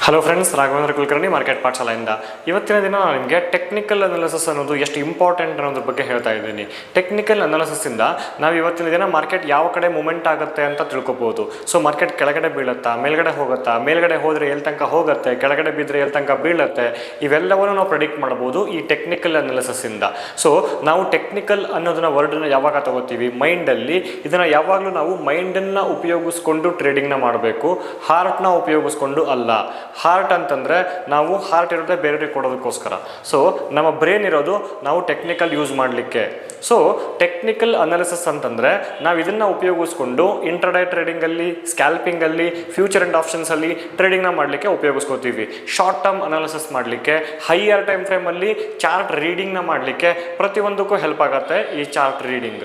Hello friends, Raghavendra Kulkarni market ಪಾಠಶಾಲೆಯಿಂದ ಇವತ್ತಿನ ದಿನ ನಾನು ನಿಮಗೆ ಟೆಕ್ನಿಕಲ್ ಅನಾಲಿಸಿಸ್ ಅನ್ನೋದು ಎಷ್ಟು ಇಂಪಾರ್ಟೆಂಟ್ ಅನ್ನೋದ್ರ ಬಗ್ಗೆ ಹೇಳ್ತಾ ಇದ್ದೀನಿ. ಟೆಕ್ನಿಕಲ್ ಅನಾಲಿಸಿಸಿಂದ ನಾವು ಇವತ್ತಿನ ದಿನ ಮಾರ್ಕೆಟ್ ಯಾವ ಕಡೆ ಮೂಮೆಂಟ್ ಆಗುತ್ತೆ ಅಂತ ತಿಳ್ಕೊಬೋದು. ಸೊ ಮಾರ್ಕೆಟ್ ಕೆಳಗಡೆ ಬೀಳುತ್ತಾ, ಮೇಲ್ಗಡೆ ಹೋಗುತ್ತಾ, ಮೇಲ್ಗಡೆ ಹೋದರೆ ಎಲ್ಲಿ ತನಕ ಹೋಗುತ್ತೆ, ಕೆಳಗಡೆ ಬಿದ್ದರೆ ಎಲ್ಲಿ ತನಕ ಬೀಳುತ್ತೆ, ಇವೆಲ್ಲವನ್ನು ನಾವು ಪ್ರೆಡಿಕ್ಟ್ ಮಾಡ್ಬೋದು ಈ ಟೆಕ್ನಿಕಲ್ ಅನಾಲಿಸಿಸಿಂದ. ಸೊ ನಾವು ಟೆಕ್ನಿಕಲ್ ಅನ್ನೋದನ್ನ ವರ್ಡನ್ನು ಯಾವಾಗ ತಗೋತೀವಿ ಮೈಂಡಲ್ಲಿ, ಇದನ್ನು ಯಾವಾಗಲೂ ನಾವು ಮೈಂಡನ್ನು ಉಪಯೋಗಿಸ್ಕೊಂಡು ಟ್ರೇಡಿಂಗ್ನ ಮಾಡಬೇಕು, ಹಾರ್ಟ್ನ ಉಪಯೋಗಿಸ್ಕೊಂಡು ಅಲ್ಲ. ಹಾರ್ಟ್ ಅಂತಂದರೆ ನಾವು ಹಾರ್ಟ್ ಇರೋದೇ ಬೇರೆಯವ್ರಿಗೆ ಕೊಡೋದಕ್ಕೋಸ್ಕರ. ಸೊ ನಮ್ಮ ಬ್ರೈನ್ ಇರೋದು ನಾವು ಟೆಕ್ನಿಕಲ್ ಯೂಸ್ ಮಾಡಲಿಕ್ಕೆ. ಸೊ ಟೆಕ್ನಿಕಲ್ ಅನಾಲಿಸಿಸ್ ಅಂತಂದರೆ ನಾವು ಇದನ್ನು ಉಪಯೋಗಿಸ್ಕೊಂಡು ಇಂಟ್ರಾಡೇ ಟ್ರೇಡಿಂಗಲ್ಲಿ, ಸ್ಕ್ಯಾಲ್ಪಿಂಗಲ್ಲಿ, ಫ್ಯೂಚರ್ ಆ್ಯಂಡ್ ಆಪ್ಷನ್ಸಲ್ಲಿ ಟ್ರೇಡಿಂಗ್ನ ಮಾಡಲಿಕ್ಕೆ ಉಪಯೋಗಿಸ್ಕೋತೀವಿ. ಶಾರ್ಟ್ ಟರ್ಮ್ ಅನಾಲಿಸಿಸ್ ಮಾಡಲಿಕ್ಕೆ, ಹೈಯರ್ ಟೈಮ್ ಫ್ರೇಮಲ್ಲಿ ಚಾರ್ಟ್ ರೀಡಿಂಗ್ನ ಮಾಡಲಿಕ್ಕೆ ಪ್ರತಿಯೊಂದಕ್ಕೂ ಹೆಲ್ಪ್ ಆಗುತ್ತೆ ಈ ಚಾರ್ಟ್ ರೀಡಿಂಗ್.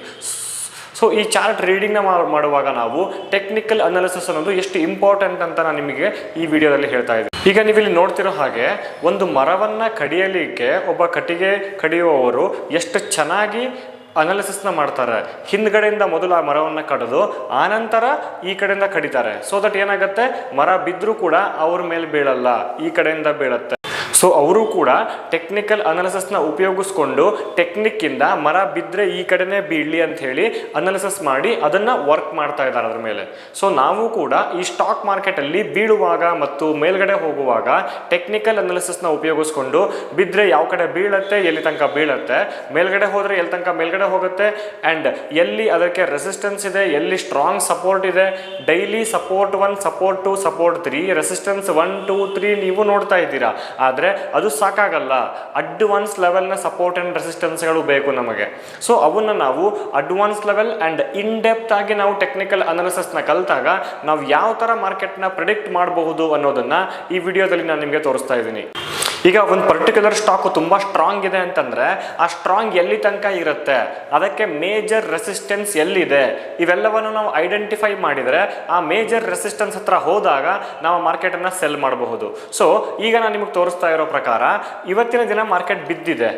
ಸೊ ಈ ಚಾರ್ಟ್ ರೀಡಿಂಗ್ನ ಮಾಡುವಾಗ ನಾವು ಟೆಕ್ನಿಕಲ್ ಅನಾಲಿಸಿಸ್ ಅನ್ನೋದು ಎಷ್ಟು ಇಂಪಾರ್ಟೆಂಟ್ ಅಂತ ನಾನು ನಿಮಗೆ ಈ ವಿಡಿಯೋದಲ್ಲಿ ಹೇಳ್ತಾ ಇದ್ದೀನಿ. ಈಗ ನೀವಿಲ್ಲಿ ನೋಡ್ತಿರೋ ಹಾಗೆ ಒಂದು ಮರವನ್ನು ಕಡಿಯಲಿಕ್ಕೆ ಒಬ್ಬ ಕಟ್ಟಿಗೆ ಕಡಿಯುವವರು ಎಷ್ಟು ಚೆನ್ನಾಗಿ ಅನಾಲಿಸಿಸ್ನ ಮಾಡ್ತಾರೆ. ಹಿಂದ್ಗಡೆಯಿಂದ ಮೊದಲು ಆ ಮರವನ್ನು ಕಡಿದು ಆನಂತರ ಈ ಕಡೆಯಿಂದ ಕಡಿತಾರೆ. ಸೊ ದಟ್ ಏನಾಗುತ್ತೆ, ಮರ ಬಿದ್ದರೂ ಕೂಡ ಅವ್ರ ಮೇಲೆ ಬೀಳಲ್ಲ, ಈ ಕಡೆಯಿಂದ ಬೀಳುತ್ತೆ. ಸೊ ಅವರು ಕೂಡ ಟೆಕ್ನಿಕಲ್ ಅನಾಲಿಸಿಸ್ನ ಉಪಯೋಗಿಸ್ಕೊಂಡು ಟೆಕ್ನಿಕ್ಕಿಂದ ಮರ ಬಿದ್ದರೆ ಈ ಕಡೆನೇ ಬೀಳಲಿ ಅಂತ ಹೇಳಿ ಅನಾಲಿಸಿಸ್ ಮಾಡಿ ಅದನ್ನು ವರ್ಕ್ ಮಾಡ್ತಾ ಇದ್ದಾರೆ ಅದ್ರ ಮೇಲೆ. ಸೊ ನಾವು ಕೂಡ ಈ ಸ್ಟಾಕ್ ಮಾರ್ಕೆಟಲ್ಲಿ ಬೀಳುವಾಗ ಮತ್ತು ಮೇಲ್ಗಡೆ ಹೋಗುವಾಗ ಟೆಕ್ನಿಕಲ್ ಅನಾಲಿಸಿಸ್ನ ಉಪಯೋಗಿಸ್ಕೊಂಡು ಬಿದ್ದರೆ ಯಾವ ಕಡೆ ಬೀಳುತ್ತೆ, ಎಲ್ಲಿ ತನಕ ಬೀಳುತ್ತೆ, ಮೇಲ್ಗಡೆ ಹೋದರೆ ಎಲ್ಲಿ ತನಕ ಮೇಲ್ಗಡೆ ಹೋಗುತ್ತೆ, ಆ್ಯಂಡ್ ಎಲ್ಲಿ ಅದಕ್ಕೆ ರೆಸಿಸ್ಟೆನ್ಸ್ ಇದೆ, ಎಲ್ಲಿ ಸ್ಟ್ರಾಂಗ್ ಸಪೋರ್ಟ್ ಇದೆ, daily support 1, support 2, support 3, resistance 1, 2, 3 ನೀವು ನೋಡ್ತಾ ಇದ್ದೀರಾ. ಆದರೆ ಅದು ಸಾಕಾಗಲ್ಲ, ಅಡ್ವಾನ್ಸ್ ಲೆವೆಲ್ನ ಸಪೋರ್ಟ್ ಆ್ಯಂಡ್ ರೆಸಿಸ್ಟೆನ್ಸ್ಗಳು ಬೇಕು ನಮಗೆ. ಸೊ ಅವನ್ನ ನಾವು advance level and in depth ಆಗಿ ನಾವು ಟೆಕ್ನಿಕಲ್ ಅನಾಲಿಸಿಸ್ನ ಕಲಿತಾಗ ನಾವು ಯಾವ ಥರ ಮಾರ್ಕೆಟ್ನ ಪ್ರಿಡಿಕ್ಟ್ ಮಾಡಬಹುದು ಅನ್ನೋದನ್ನು ಈ ವಿಡಿಯೋದಲ್ಲಿ ನಾನು ನಿಮಗೆ ತೋರಿಸ್ತಾ ಇದ್ದೀನಿ. ಈಗ ಒಂದು ಪರ್ಟಿಕ್ಯುಲರ್ ಸ್ಟಾಕು ತುಂಬ ಸ್ಟ್ರಾಂಗ್ ಇದೆ ಅಂತಂದರೆ ಆ ಸ್ಟ್ರಾಂಗ್ ಎಲ್ಲಿ ತನಕ ಇರುತ್ತೆ, ಅದಕ್ಕೆ ಮೇಜರ್ ರೆಸಿಸ್ಟೆನ್ಸ್ ಎಲ್ಲಿದೆ, ಇವೆಲ್ಲವನ್ನು ನಾವು ಐಡೆಂಟಿಫೈ ಮಾಡಿದರೆ ಆ ಮೇಜರ್ ರೆಸಿಸ್ಟೆನ್ಸ್ ಹತ್ರ ಹೋದಾಗ ನಾವು ಮಾರ್ಕೆಟನ್ನು ಸೆಲ್ ಮಾಡಬಹುದು. ಸೊ ಈಗ ನಾನು ನಿಮಗೆ ತೋರಿಸ್ತಾ ಇರೋ ಪ್ರಕಾರ ಇವತ್ತಿನ ದಿನ ಮಾರ್ಕೆಟ್ ಬಿದ್ದಿದೆ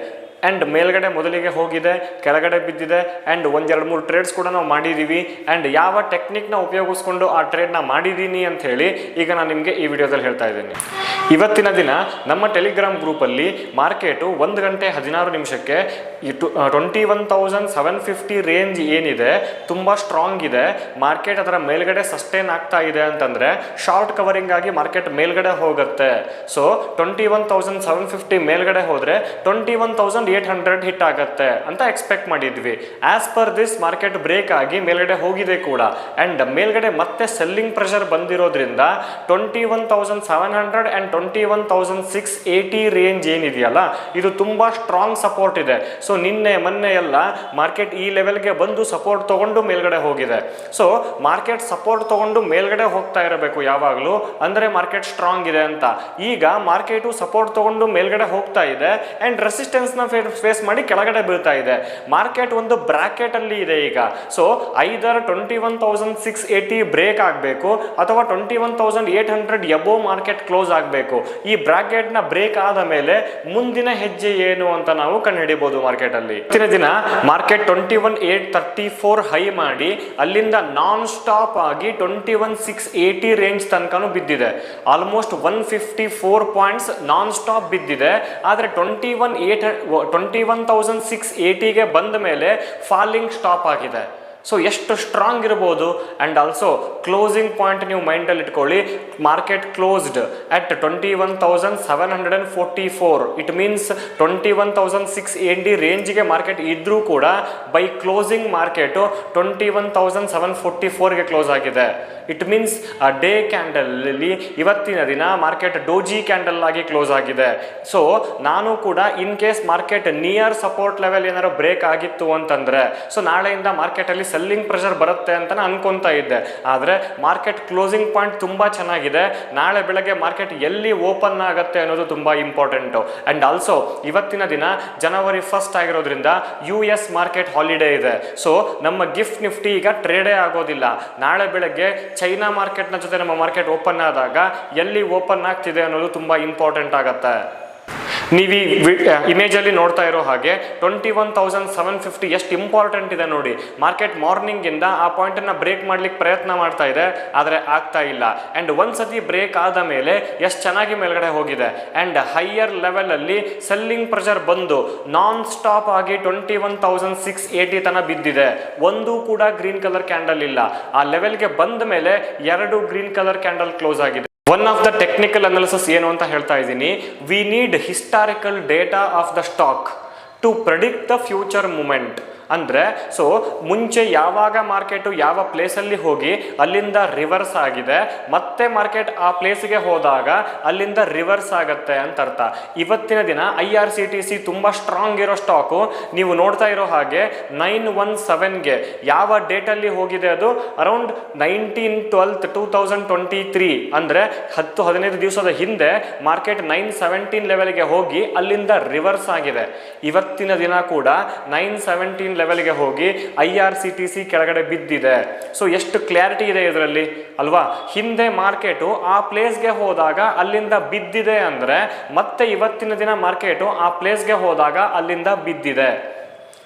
ಆ್ಯಂಡ್ ಮೇಲ್ಗಡೆ ಮೊದಲಿಗೆ ಹೋಗಿದೆ, ಕೆಳಗಡೆ ಬಿದ್ದಿದೆ, ಆ್ಯಂಡ್ 1-2-3 ಟ್ರೇಡ್ಸ್ ಕೂಡ ನಾವು ಮಾಡಿದ್ದೀವಿ. ಆ್ಯಂಡ್ ಯಾವ ಟೆಕ್ನಿಕ್ನ ಉಪಯೋಗಿಸ್ಕೊಂಡು ಆ ಟ್ರೇಡ್ನ ಮಾಡಿದ್ದೀನಿ ಅಂತ ಹೇಳಿ ಈಗ ನಾನು ನಿಮಗೆ ಈ ವಿಡಿಯೋದಲ್ಲಿ ಹೇಳ್ತಾ ಇದ್ದೀನಿ. ಇವತ್ತಿನ ದಿನ ನಮ್ಮ ಟೆಲಿಗ್ರಾಮ್ ಗ್ರೂಪಲ್ಲಿ ಮಾರ್ಕೆಟು 1 ಗಂಟೆ 16 ನಿಮಿಷಕ್ಕೆ 21,750 ರೇಂಜ್ ಏನಿದೆ ತುಂಬ ಸ್ಟ್ರಾಂಗ್ ಇದೆ. ಮಾರ್ಕೆಟ್ ಅದರ ಮೇಲ್ಗಡೆ ಸಸ್ಟೈನ್ ಆಗ್ತಾ ಇದೆ ಅಂತಂದರೆ ಶಾರ್ಟ್ ಕವರಿಂಗ್ ಆಗಿ ಮಾರ್ಕೆಟ್ ಮೇಲ್ಗಡೆ ಹೋಗುತ್ತೆ. ಸೊ 21,750 ಮೇಲ್ಗಡೆ ಹೋದರೆ 21,800 ಹಿಟ್ ಆಗುತ್ತೆ ಅಂತ ಎಕ್ಸ್ಪೆಕ್ಟ್ ಮಾಡಿದ್ವಿ. As per this market break ಆಗಿ ಮೇಲ್ಗಡೆ ಹೋಗಿದೆ ಕೂಡ, ಆ್ಯಂಡ್ ಮೇಲ್ಗಡೆ ಮತ್ತೆ ಸೆಲ್ಲಿಂಗ್ ಪ್ರೆಷರ್ ಬಂದಿರೋದ್ರಿಂದ 21,700 ಆ್ಯಂಡ್ 21,680 ರೇಂಜ್ ಏನಿದೆಯಲ್ಲ ಇದು ತುಂಬ ಸ್ಟ್ರಾಂಗ್ ಸಪೋರ್ಟ್ ಇದೆ. ಸೊ ನಿನ್ನೆ ಮೊನ್ನೆ ಎಲ್ಲ ಮಾರ್ಕೆಟ್ ಈ ಲೆವೆಲ್ಗೆ ಬಂದು ಸಪೋರ್ಟ್ ತಗೊಂಡು ಮೇಲ್ಗಡೆ ಹೋಗಿದೆ. ಸೊ ಮಾರ್ಕೆಟ್ ಸಪೋರ್ಟ್ ತಗೊಂಡು ಮೇಲ್ಗಡೆ ಹೋಗ್ತಾ ಇರಬೇಕು ಯಾವಾಗಲೂ, ಅಂದರೆ ಮಾರ್ಕೆಟ್ ಸ್ಟ್ರಾಂಗ್ ಇದೆ ಅಂತ. ಈಗ ಮಾರ್ಕೆಟು ಸಪೋರ್ಟ್ ತಗೊಂಡು ಮೇಲ್ಗಡೆ ಹೋಗ್ತಾ ಇದೆ ಆ್ಯಂಡ್ ರೆಸಿಸ್ಟೆನ್ಸ್ನ ಫೇಸ್ ಮಾಡಿ ಕೆಳಗಡೆ ಬೀಳ್ತಾ ಇದೆ. ಮಾರ್ಕೆಟ್ ಒಂದು ಬ್ರಾಕೆಟ್ ಅಲ್ಲಿ ಇದೆ ಈಗ. ಸೊ ಐದರ್ 21,680 ಬ್ರೇಕ್ ಆಗಬೇಕು ಅಥವಾ 21,800 ಎಬೋ ಮಾರ್ಕೆಟ್ ಕ್ಲೋಸ್ ಆಗಬೇಕು. ಈ ಬ್ರಾಕೆಟ್ ನ ಬ್ರೇಕ್ ಆದ ಮೇಲೆ ಮುಂದಿನ ಹೆಜ್ಜೆ ಏನು ಅಂತ ನಾವು ಕಂಡುಹಿಡಿಯಬಹುದು ಮಾರ್ಕೆಟ್ ಅಲ್ಲಿ. ಇವತ್ತಿನ ದಿನ ಮಾರ್ಕೆಟ್ 21,834 ಹೈ ಮಾಡಿ ಅಲ್ಲಿಂದ ನಾನ್ ಸ್ಟಾಪ್ ಆಗಿ 21,680 ರೇಂಜ್ ತನಕನೂ ಬಿದ್ದಿದೆ. ಆಲ್ಮೋಸ್ಟ್ 154 ಪಾಯಿಂಟ್ಸ್ ನಾನ್ ಸ್ಟಾಪ್ ಬಿದ್ದಿದೆ. ಆದರೆ 21,680ಗೆ ಬಂದ ಮೇಲೆ ಫಾಲಿಂಗ್ ಸ್ಟಾಪ್ ಆಗಿದೆ. ಸೊ ಎಷ್ಟು ಸ್ಟ್ರಾಂಗ್ ಇರ್ಬೋದು. ಆ್ಯಂಡ್ ಆಲ್ಸೋ ಕ್ಲೋಸಿಂಗ್ ಪಾಯಿಂಟ್ ನೀವು ಮೈಂಡಲ್ಲಿ ಇಟ್ಕೊಳ್ಳಿ. Market closed at 21,744. It means 21,680 ರೇಂಜ್ಗೆ ಮಾರ್ಕೆಟ್ ಇದ್ರೂ ಕೂಡ ಬೈ ಕ್ಲೋಸಿಂಗ್ ಮಾರ್ಕೆಟು 21,744ಗೆ ಕ್ಲೋಸ್ ಆಗಿದೆ. ಇಟ್ ಮೀನ್ಸ್ ಆ ಡೇ ಕ್ಯಾಂಡಲಲ್ಲಿ ಇವತ್ತಿನ ದಿನ ಮಾರ್ಕೆಟ್ ಡೋಜಿ ಕ್ಯಾಂಡಲ್ ಆಗಿ ಕ್ಲೋಸ್ ಆಗಿದೆ. ಸೊ ನಾನು ಕೂಡ in case market near support level ಏನಾದ್ರು ಬ್ರೇಕ್ ಆಗಿತ್ತು ಅಂತಂದರೆ ಸೊ ನಾಳೆಯಿಂದ ಮಾರ್ಕೆಟಲ್ಲಿ ಸೆಲ್ಲಿಂಗ್ ಪ್ರೆಷರ್ ಬರುತ್ತೆ ಅಂತ ಅನ್ಕೊಂತಾ ಇದ್ದೆ. ಆದರೆ ಮಾರ್ಕೆಟ್ ಕ್ಲೋಸಿಂಗ್ ಪಾಯಿಂಟ್ ತುಂಬ ಚೆನ್ನಾಗಿದೆ. ನಾಳೆ ಬೆಳಗ್ಗೆ ಮಾರ್ಕೆಟ್ ಎಲ್ಲಿ ಓಪನ್ ಆಗುತ್ತೆ ಅನ್ನೋದು ತುಂಬ ಇಂಪಾರ್ಟೆಂಟು. ಆ್ಯಂಡ್ ಆಲ್ಸೋ ಇವತ್ತಿನ ದಿನ January 1 ಆಗಿರೋದ್ರಿಂದ US ಮಾರ್ಕೆಟ್ ಹಾಲಿಡೇ ಇದೆ. ಸೊ ನಮ್ಮ ಗಿಫ್ಟ್ ನಿಫ್ಟಿ ಈಗ ಟ್ರೇಡೇ ಆಗೋದಿಲ್ಲ. ನಾಳೆ ಬೆಳಗ್ಗೆ ಚೈನಾ ಮಾರ್ಕೆಟ್ನ ಜೊತೆ ನಮ್ಮ ಮಾರ್ಕೆಟ್ ಓಪನ್ ಆದಾಗ ಎಲ್ಲಿ ಓಪನ್ ಆಗ್ತಿದೆ ಅನ್ನೋದು ತುಂಬ ಇಂಪಾರ್ಟೆಂಟ್ ಆಗುತ್ತೆ. ನೀವು ಈ ಇಮೇಜಲ್ಲಿ ನೋಡ್ತಾ ಇರೋ ಹಾಗೆ 21,750 ಎಷ್ಟು ಇಂಪಾರ್ಟೆಂಟ್ ಇದೆ ನೋಡಿ. ಮಾರ್ಕೆಟ್ ಮಾರ್ನಿಂಗಿಂದ ಆ ಪಾಯಿಂಟನ್ನು ಬ್ರೇಕ್ ಮಾಡ್ಲಿಕ್ಕೆ ಪ್ರಯತ್ನ ಮಾಡ್ತಾ ಇದೆ, ಆದರೆ ಆಗ್ತಾ ಇಲ್ಲ. ಆ್ಯಂಡ್ ಒಂದ್ಸತಿ ಬ್ರೇಕ್ ಆದ ಮೇಲೆ ಎಷ್ಟು ಚೆನ್ನಾಗಿ ಮೇಲ್ಗಡೆ ಹೋಗಿದೆ. ಆ್ಯಂಡ್ ಹೈಯರ್ ಲೆವೆಲಲ್ಲಿ ಸೆಲ್ಲಿಂಗ್ ಪ್ರೆಷರ್ ಬಂದು ನಾನ್ ಸ್ಟಾಪ್ ಆಗಿ 21,680 ತನಕ ಬಿದ್ದಿದೆ. ಒಂದು ಕೂಡ ಗ್ರೀನ್ ಕಲರ್ ಕ್ಯಾಂಡಲ್ ಇಲ್ಲ. ಆ ಲೆವೆಲ್ಗೆ ಬಂದ ಮೇಲೆ 2 ಗ್ರೀನ್ ಕಲರ್ ಕ್ಯಾಂಡಲ್ ಕ್ಲೋಸ್ ಆಗಿದೆ. One of the technical analysis ಏನು ಅಂತ ಹೇಳ್ತಾ ಇದ್ದೀನಿ. We need historical data of the stock to predict the future moment. ಅಂದರೆ ಸೊ ಮುಂಚೆ ಯಾವಾಗ ಮಾರ್ಕೆಟು ಯಾವ ಪ್ಲೇಸಲ್ಲಿ ಹೋಗಿ ಅಲ್ಲಿಂದ ರಿವರ್ಸ್ ಆಗಿದೆ, ಮತ್ತೆ ಮಾರ್ಕೆಟ್ ಆ ಪ್ಲೇಸ್ಗೆ ಹೋದಾಗ ಅಲ್ಲಿಂದ ರಿವರ್ಸ್ ಆಗುತ್ತೆ ಅಂತ ಅರ್ಥ. ಇವತ್ತಿನ ದಿನ IRCTC ತುಂಬ ಸ್ಟ್ರಾಂಗ್ ಇರೋ ಸ್ಟಾಕು. ನೀವು ನೋಡ್ತಾ ಇರೋ ಹಾಗೆ 917ಗೆ ಯಾವ ಡೇಟಲ್ಲಿ ಹೋಗಿದೆ, ಅದು ಅರೌಂಡ್ 19/12/2023, ಅಂದರೆ 10-15 ದಿವಸದ ಹಿಂದೆ ಮಾರ್ಕೆಟ್ 917 ಲೆವೆಲ್ಗೆ ಹೋಗಿ ಅಲ್ಲಿಂದ ರಿವರ್ಸ್ ಆಗಿದೆ. ಇವತ್ತಿನ ದಿನ ಕೂಡ 917 ಲೆವೆಲ್ಗೆ ಹೋಗಿ IRCTC ಕೆಳಗಡೆ ಬಿದ್ದಿದೆ. ಸೊ ಎಷ್ಟು ಕ್ಲಾರಿಟಿ ಇದೆ ಇದರಲ್ಲಿ ಅಲ್ವಾ. ಹಿಂದೆ ಮಾರ್ಕೆಟು ಆ ಪ್ಲೇಸ್ಗೆ ಹೋದಾಗ ಅಲ್ಲಿಂದ ಬಿದ್ದಿದೆ ಅಂದರೆ ಮತ್ತೆ ಇವತ್ತಿನ ದಿನ ಮಾರ್ಕೆಟು ಆ ಪ್ಲೇಸ್ಗೆ ಹೋದಾಗ ಅಲ್ಲಿಂದ ಬಿದ್ದಿದೆ.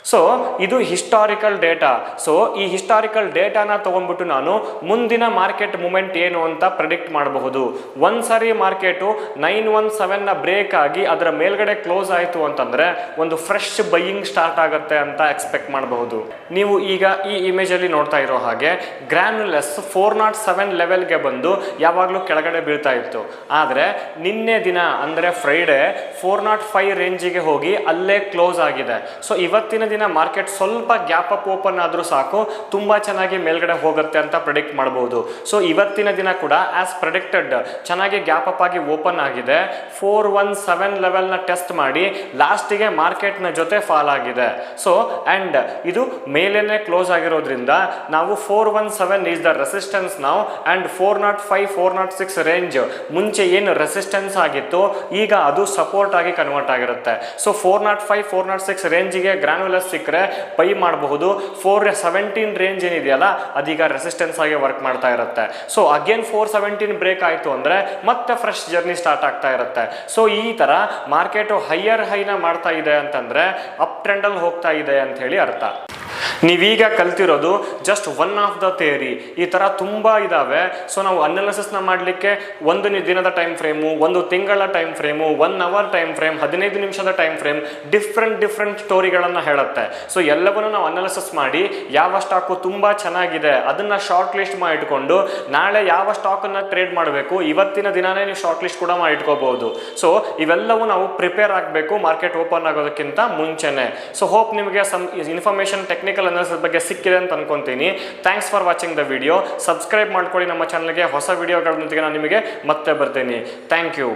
ಸೊ ಇದು ಹಿಸ್ಟಾರಿಕಲ್ ಡೇಟಾ. ಸೊ ಈ ಹಿಸ್ಟಾರಿಕಲ್ ಡೇಟಾನ ತೊಗೊಂಡ್ಬಿಟ್ಟು ನಾನು ಮುಂದಿನ ಮಾರ್ಕೆಟ್ ಮೂಮೆಂಟ್ ಏನು ಅಂತ ಪ್ರೆಡಿಕ್ಟ್ ಮಾಡಬಹುದು. ಒಂದ್ಸರಿ ಮಾರ್ಕೆಟು 917ನ ಬ್ರೇಕ್ ಆಗಿ ಅದರ ಮೇಲ್ಗಡೆ ಕ್ಲೋಸ್ ಆಯಿತು ಅಂತಂದರೆ ಒಂದು ಫ್ರೆಶ್ ಬೈಯಿಂಗ್ ಸ್ಟಾರ್ಟ್ ಆಗುತ್ತೆ ಅಂತ ಎಕ್ಸ್ಪೆಕ್ಟ್ ಮಾಡಬಹುದು. ನೀವು ಈಗ ಈ ಇಮೇಜಲ್ಲಿ ನೋಡ್ತಾ ಇರೋ ಹಾಗೆ ಗ್ರ್ಯಾನ್ಯುಲಸ್ 407 ಲೆವೆಲ್ಗೆ ಬಂದು ಯಾವಾಗಲೂ ಕೆಳಗಡೆ ಬೀಳ್ತಾ ಇತ್ತು. ಆದರೆ ನಿನ್ನೆ ದಿನ ಅಂದರೆ ಫ್ರೈಡೆ 405 ರೇಂಜಿಗೆ ಹೋಗಿ ಅಲ್ಲೇ ಕ್ಲೋಸ್ ಆಗಿದೆ. ಸೊ ಇವತ್ತಿನ ದಿನ ಮಾರ್ಕೆಟ್ ಸ್ವಲ್ಪ ಗ್ಯಾಪ್ ಅಪ್ ಓಪನ್ ಆದರೂ ಸಾಕು, ತುಂಬ ಚೆನ್ನಾಗಿ ಮೇಲ್ಗಡೆ ಹೋಗುತ್ತೆ ಅಂತ ಪ್ರೆಡಿಕ್ಟ್ ಮಾಡಬಹುದು. ಸೊ ಇವತ್ತಿನ ದಿನ ಕೂಡ ಆಸ್ ಪ್ರೆಡಿಕ್ಟೆಡ್ ಚೆನ್ನಾಗಿ ಗ್ಯಾಪ್ ಅಪ್ ಆಗಿ ಓಪನ್ ಆಗಿದೆ. 417 ಲೆವೆಲ್ನ ಟೆಸ್ಟ್ ಮಾಡಿ ಲಾಸ್ಟಿಗೆ ಮಾರ್ಕೆಟ್ನ ಜೊತೆ ಫಾಲ್ ಆಗಿದೆ. ಸೊ ಆ್ಯಂಡ್ ಇದು ಮೇಲೇನೆ ಕ್ಲೋಸ್ ಆಗಿರೋದ್ರಿಂದ ನಾವು 417 ಈಸ್ ದ ರೆಸಿಸ್ಟೆನ್ಸ್ ನಾವು. ಆ್ಯಂಡ್ 405 406 ರೇಂಜ್ ಮುಂಚೆ ಏನು ರೆಸಿಸ್ಟೆನ್ಸ್ ಆಗಿತ್ತು ಈಗ ಅದು ಸಪೋರ್ಟ್ ಆಗಿ ಕನ್ವರ್ಟ್ ಆಗಿರುತ್ತೆ. ಸೊ 405 406 ರೇಂಜಿಗೆ ಗ್ರಾನ್ಯುಲಸ್ ಸಿಕ್ಕರೆ ಬೈ ಮಾಡಬಹುದು. 417 ರೇಂಜ್ ಏನಿದೆಯಲ್ಲ ಅದೀಗ ರೆಸಿಸ್ಟೆನ್ಸ್ ಆಗಿ ವರ್ಕ್ ಮಾಡ್ತಾ ಇರುತ್ತೆ. ಸೊ ಅಗೇನ್ 417 ಬ್ರೇಕ್ ಆಯಿತು ಅಂದರೆ ಮತ್ತೆ ಫ್ರೆಶ್ ಜರ್ನಿ ಸ್ಟಾರ್ಟ್ ಆಗ್ತಾ ಇರುತ್ತೆ. ಸೊ ಈ ಥರ ಮಾರ್ಕೆಟು ಹೈಯರ್ ಹೈನ ಮಾಡ್ತಾ ಇದೆ ಅಂತಂದರೆ ಅಪ್ ಟ್ರೆಂಡಲ್ಲಿ ಹೋಗ್ತಾ ಇದೆ ಅಂತ ಹೇಳಿ ಅರ್ಥ. ನೀವೀಗ ಕಲ್ತಿರೋದು just one of the theory. ಈ ಥರ ತುಂಬ ಇದ್ದಾವೆ. ಸೊ ನಾವು ಅನಾಲಿಸಿಸ್ನ ಮಾಡಲಿಕ್ಕೆ ಒಂದು ದಿನದ ಟೈಮ್ ಫ್ರೇಮು, ಒಂದು ತಿಂಗಳ time frame, 1 hour time frame, 15 ನಿಮಿಷದ ಟೈಮ್ ಫ್ರೇಮ್, ಡಿಫ್ರೆಂಟ್ ಸ್ಟೋರಿಗಳನ್ನು ಹೇಳುತ್ತೆ. ಸೊ ಎಲ್ಲವನ್ನೂ ನಾವು ಅನಾಲಿಸಿಸ್ ಮಾಡಿ ಯಾವ ಸ್ಟಾಕು ತುಂಬ ಚೆನ್ನಾಗಿದೆ ಅದನ್ನು ಶಾರ್ಟ್ ಲಿಸ್ಟ್ ಮಾಡಿ ಇಟ್ಕೊಂಡು ನಾಳೆ ಯಾವ ಸ್ಟಾಕನ್ನು ಟ್ರೇಡ್ ಮಾಡಬೇಕು ಇವತ್ತಿನ ದಿನನೇ ನೀವು ಶಾರ್ಟ್ ಲಿಸ್ಟ್ ಕೂಡ ಮಾಡಿ ಇಟ್ಕೋಬಹುದು. ಸೊ ಇವೆಲ್ಲವೂ ನಾವು ಪ್ರಿಪೇರ್ ಆಗಬೇಕು ಮಾರ್ಕೆಟ್ ಓಪನ್ ಆಗೋದಕ್ಕಿಂತ ಮುಂಚೆನೆ. ಸೊ ಹೋಪ್ ನಿಮಗೆ ಸಮ್ ಇನ್ಫಾರ್ಮೇಷನ್ ಟೆಕ್ನಿಕಲ್ ಅನಾಲಿಸಿಸ್ ಬಗ್ಗೆ ಸಿಕ್ಕಿದೆ ಅಂತ ಅನ್ಕೊಂತೀನಿ. Thanks for watching the video. Subscribe ಮಾಡ್ಕೊಳ್ಳಿ ನಮ್ಮ ಚಾನಲ್ಗೆ. ಹೊಸ ವಿಡಿಯೋಗಳೊಂದಿಗೆ ನಾನು ನಿಮಗೆ ಮತ್ತೆ ಬರ್ತೀನಿ. Thank you.